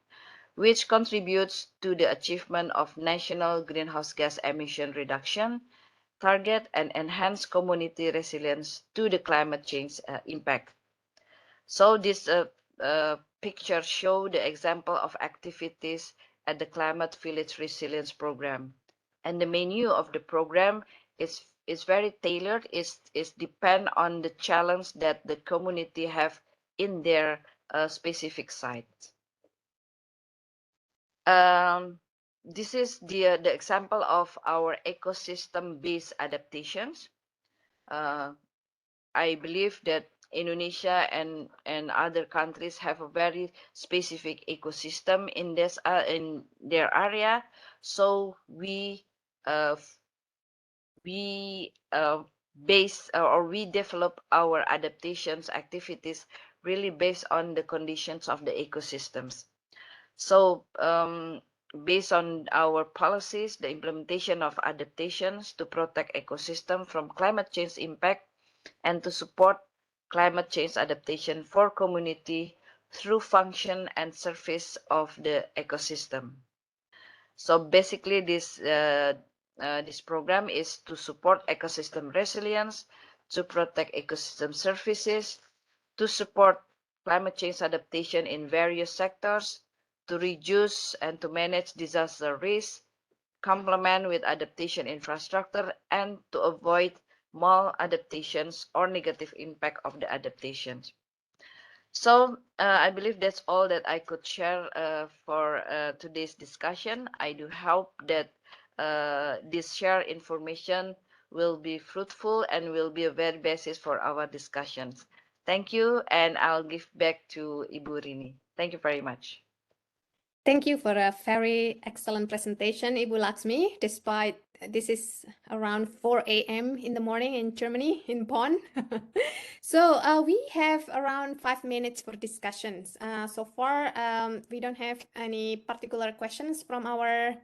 which contributes to the achievement of national greenhouse gas emission reduction target and enhance community resilience to the climate change impact. So this picture show the example of activities at the Climate Village Resilience Program. And the menu of the program is very tailored, is depend on the challenge that the community have in their specific sites. This is the example of our ecosystem-based adaptations. I believe that Indonesia and other countries have a very specific ecosystem in this in their area. So we base or we develop our adaptations activities really based on the conditions of the ecosystems. So based on our policies, the implementation of adaptations to protect ecosystem from climate change impact and to support climate change adaptation for community through function and service of the ecosystem. So basically, this program is to support ecosystem resilience, to protect ecosystem services, to support climate change adaptation in various sectors, to reduce and to manage disaster risk, complement with adaptation infrastructure, and to avoid maladaptations or negative impact of the adaptations. So I believe that's all that I could share for today's discussion. I do hope that this shared information will be fruitful and will be a very basis for our discussions. Thank you, and I'll give back to Ibu Rini. Thank you very much. Thank you for a very excellent presentation, Ibu Laksmi, despite this is around 4 a.m. in the morning in Germany, in Bonn. So we have around 5 minutes for discussions. So far, we don't have any particular questions from our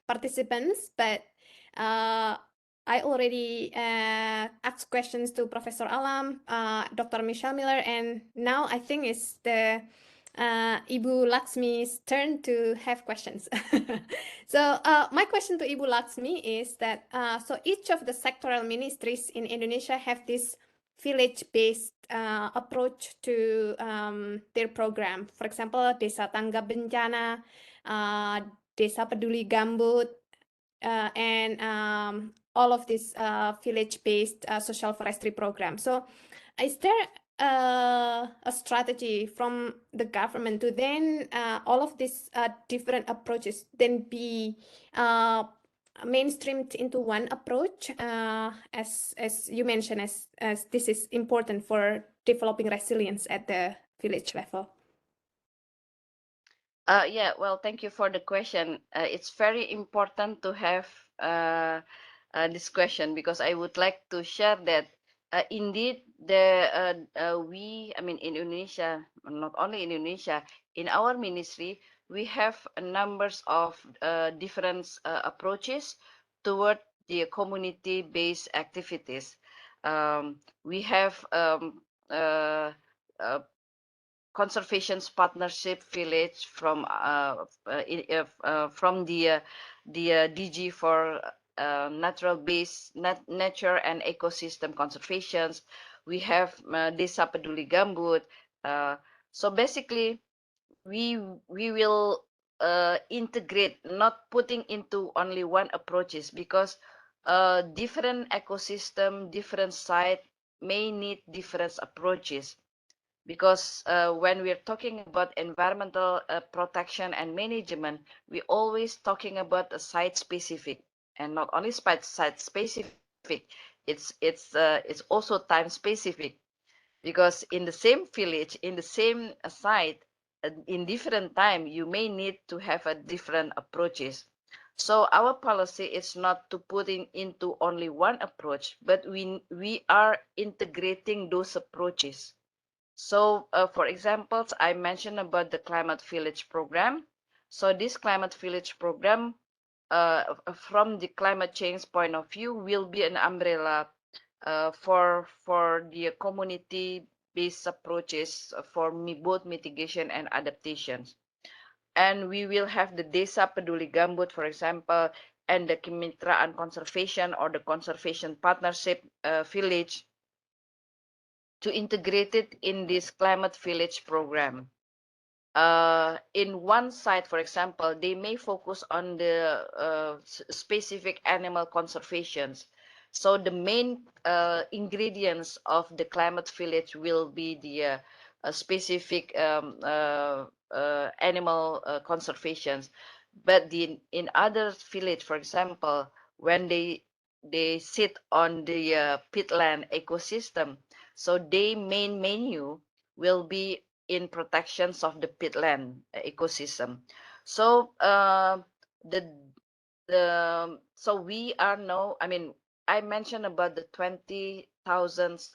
participants, but I already asked questions to Professor Alam, Dr. Michelle Miller, and now I think it's the Ibu Laksmi's turn to have questions. So my question to Ibu Laksmi is that so each of the sectoral ministries in Indonesia have this village-based approach to their program. For example, Desa Tangga Bencana, Desa Peduli Gambut, and all of these village-based social forestry programs. So is there a strategy from the government to then all of these different approaches then be mainstreamed into one approach, as you mentioned, as this is important for developing resilience at the village level? Yeah, well, thank you for the question. It's very important to have this question, because I would like to share that indeed I mean, in Indonesia, not only in Indonesia, in our ministry, we have numbers of different approaches toward the community-based activities. We have conservation's partnership village from the DG for nature and ecosystem conservations. We have Desa Peduli Gambut. So basically, we will integrate, not putting into only one approaches, because different ecosystem, different site may need different approaches. Because when we're talking about environmental protection and management, we always talking about a site specific, and not only site specific. It's also time specific, because in the same village, in the same site, in different time, you may need to have a different approaches. So our policy is not to putting into only one approach, but we are integrating those approaches. So, for examples, I mentioned about the Climate Village program. So this Climate Village program, from the climate change point of view, will be an umbrella for the community-based approaches for both mitigation and adaptations. And we will have the Desa Peduli Gambut, for example, and the Kemitraan Conservation or the Conservation Partnership Village, to integrate it in this Climate Village program. In one site, for example, they may focus on the specific animal conservations. So the main ingredients of the Climate Village will be the specific animal conservations. But in other village, for example, when they sit on the peatland ecosystem, so their main menu will be in protections of the peatland ecosystem. So so we are now, I mean, I mentioned about the 20,000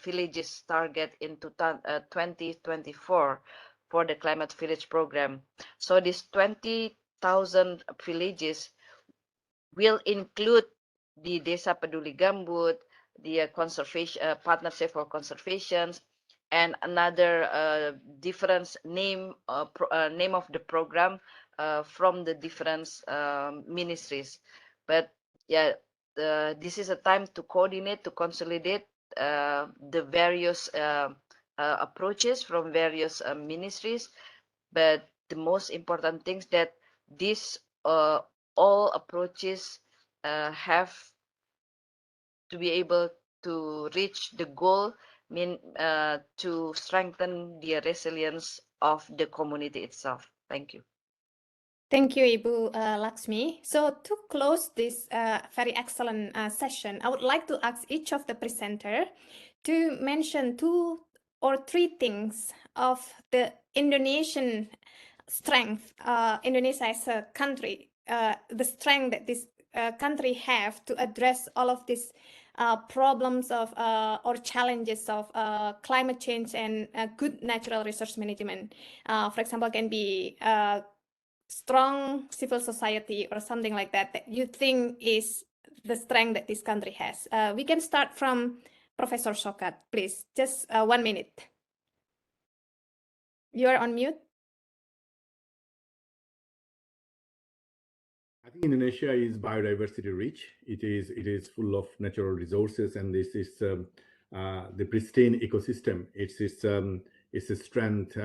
villages target in 2024 for the Climate Village program. So this 20,000 villages will include the Desa Peduli Gambut, the conservation partnership for conservations, and another different name name of the program from the different ministries. But yeah, this is a time to coordinate, to consolidate the various approaches from various ministries. But the most important things that this all approaches have to be able to reach the goal, to strengthen the resilience of the community itself. Thank you. Thank you, Ibu Laksmi. So to close this very excellent session, I would like to ask each of the presenter to mention 2 or 3 things of the Indonesian strength, Indonesia as a country, the strength that this country have to address all of these problems of or challenges of climate change and good natural resource management. For example, can be strong civil society or something like that, that you think is the strength that this country has. We can start from Professor Shokat, please. Just 1 minute. You are on mute. I think Indonesia is biodiversity rich. It is full of natural resources, and this is the pristine ecosystem. It's a strength.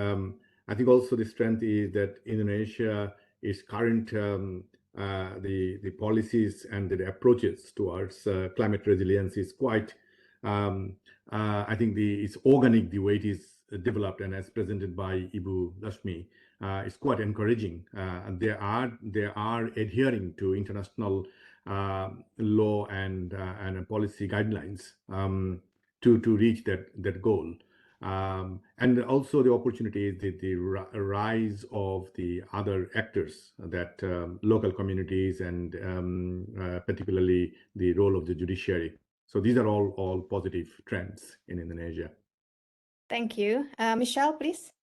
I think also the strength is that Indonesia is current the policies and the approaches towards climate resilience is quite. I think it's organic the way it is developed, and as presented by Ibu Lashmi. It's quite encouraging. And they are adhering to international law and policy guidelines to reach that goal. And also the opportunity is the rise of the other actors, that local communities and particularly the role of the judiciary. So these are all positive trends in Indonesia. Thank you. Michelle, please.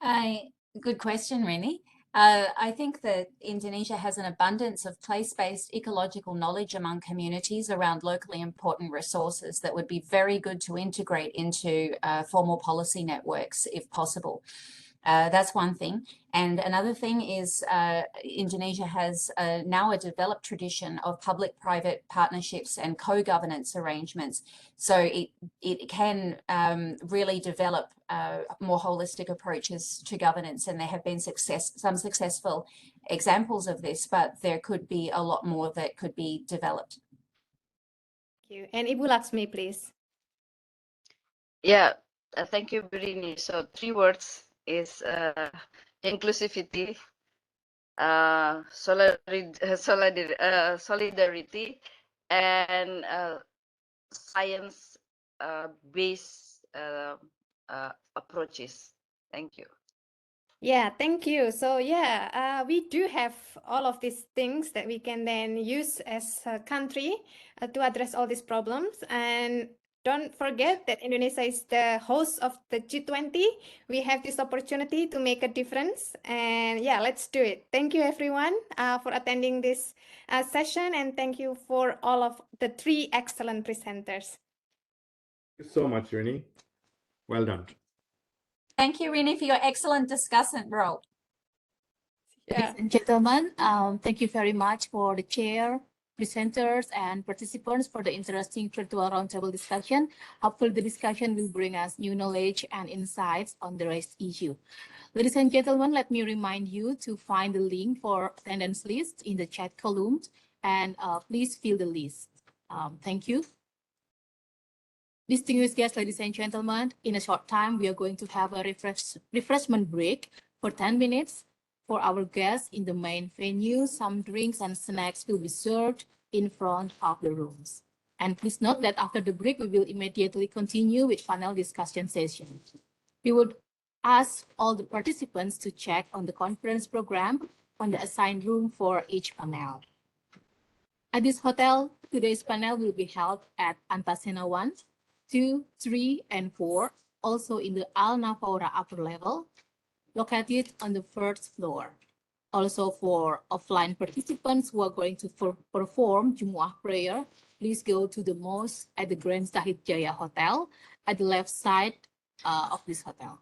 Hi. Good question, Rini. I think that Indonesia has an abundance of place-based ecological knowledge among communities around locally important resources that would be very good to integrate into formal policy networks if possible. That's one thing. And another thing is Indonesia has now a developed tradition of public-private partnerships and co-governance arrangements. So it can really develop more holistic approaches to governance. And there have been some successful examples of this, but there could be a lot more that could be developed. Thank you. And Ibu Laksmi, please. Yeah, thank you, Brini. So 3 words is inclusivity, solidarity, and science-based approaches. Thank you. Yeah, thank you. So yeah, we do have all of these things that we can then use as a country to address all these problems. And don't forget that Indonesia is the host of the G20. We have this opportunity to make a difference. And yeah, let's do it. Thank you, everyone, for attending this session. And thank you for all of the 3 excellent presenters. Thank you so much, Rini. Well done. Thank you, Rini, for your excellent discussant role. Yeah. Ladies and gentlemen, thank you very much for the chair, presenters, and participants for the interesting virtual roundtable discussion. Hopefully the discussion will bring us new knowledge and insights on the race issue. Ladies and gentlemen, let me remind you to find the link for attendance list in the chat column, and please fill the list. Thank you. Distinguished guests, ladies and gentlemen, in a short time, we are going to have a refreshment break for 10 minutes. For our guests in the main venue, some drinks and snacks will be served in front of the rooms. And please note that after the break, we will immediately continue with panel discussion session. We would ask all the participants to check on the conference program on the assigned room for each panel. At this hotel, today's panel will be held at Antasena 1, 2, 3, and 4, also in the Al Nafaura upper level, located on the 1st floor. Also for offline participants who are going to perform Jumu'ah prayer, please go to the mosque at the Grand Zahid Jaya Hotel at the left side of this hotel.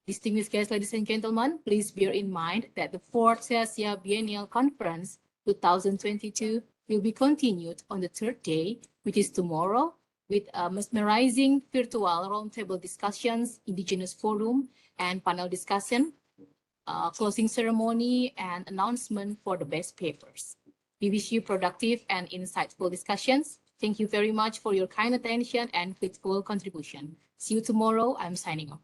Distinguished guests, ladies and gentlemen, please bear in mind that the 4th SEASIA Biennial Conference 2022 will be continued on the 3rd day, which is tomorrow, with mesmerizing virtual roundtable discussions, indigenous forum, and panel discussion, closing ceremony, and announcement for the best papers. We wish you productive and insightful discussions. Thank you very much for your kind attention and faithful contribution. See you tomorrow. I'm signing off.